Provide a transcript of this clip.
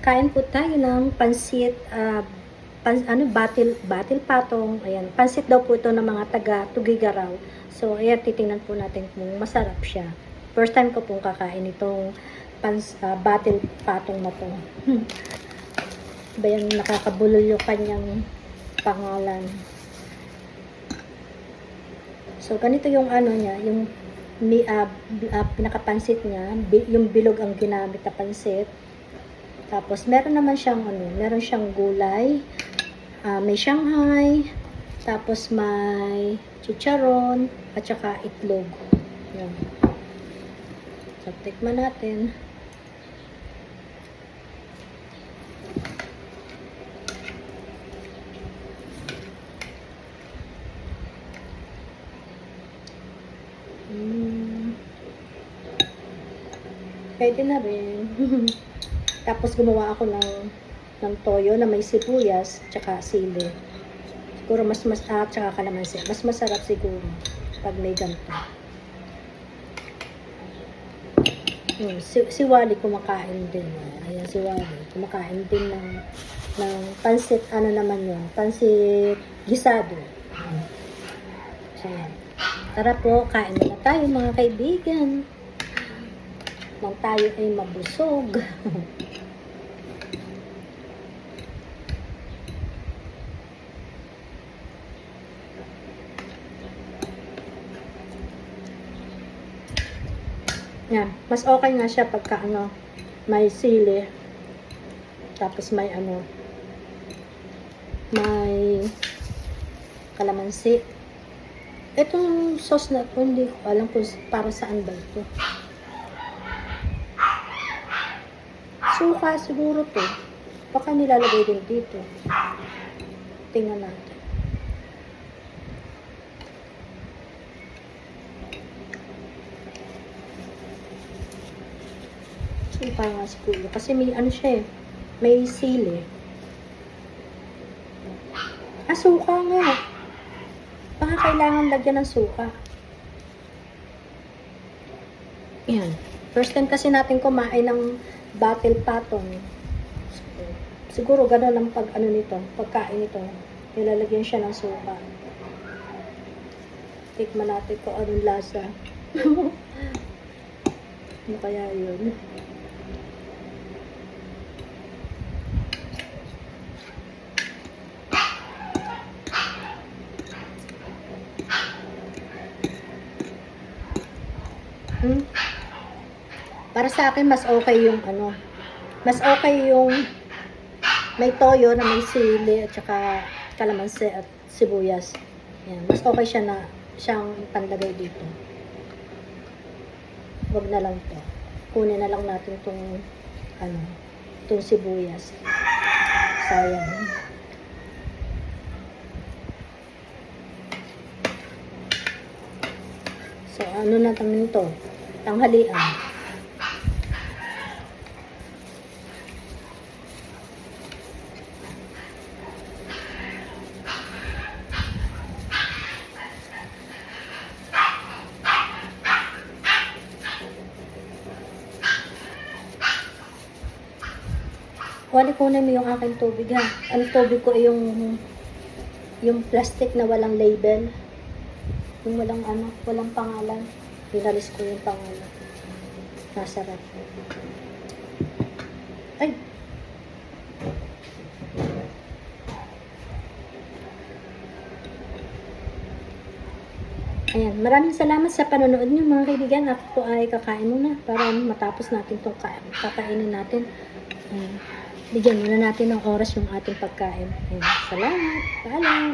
Kain po tayo ng pansit, batil patong. Ayan, pansit daw po ito ng mga taga Tugigaraw. So, ayan, titingnan po natin kung masarap siya. First time ko pong kakain itong batil patong na to. Ba yan, nakakabulol yung kanyang pangalan. So, ganito yung ano niya, yung pinakapansit niya, yung bilog ang ginamit na pansit. Tapos, meron naman siyang, meron siyang gulay, may Shanghai, tapos may chicharon, at saka itlog. Yan. So, tikman natin. Pwede na rin. Tapos gumawa ako ng toyo na may sibuyas tsaka sili. Siguro tsaka kalamansi. Mas masarap siguro pag may ganito. Si Wally kumakain din. Ayan si Wally. Kumakain din ng pansit, ano naman yun? Pansit gisado. So, yan. Tara po, kain na tayo mga kaibigan. Nang tayo ay mabusog. Yan, mas okay nga siya pagka may sili. Tapos may may kalamansi. Itong sauce na ito, hindi ko alam kung para saan ba ito. Suka siguro to. Baka nilalagay din dito. Tingnan natin. Suka nga siguro. Kasi may siya eh. May sili. Suka nga. Baka kailangan lagyan ng suka. Yan. First time kasi natin kumain ng batil patong. Siguro gano'n ang pagkain nito. Nilalagyan siya ng suka. Tikman natin kung anong lasa. Ano kaya yun? Para sa akin, mas okay yung mas okay yung may toyo na may sili at saka kalamansi at sibuyas. Yan, mas okay siya na siyang panlagay dito. Wag na lang to. Kunin na lang natin itong sibuyas. Sayang. So, na to? Tanghalian. Wali, kunin mo yung aking tubig ha. Ang tubig ko ay yung plastic na walang label. Yung walang pangalan. Pinalis ko yung pangalan. Nasarap. Ay! Ayan. Maraming salamat sa panonood niyo mga kaibigan. Ako po ay kakain muna para matapos natin itong kakainin natin. Bigyan muna natin ng oras yung ating pagkain. Ayan. Salamat. Paalam.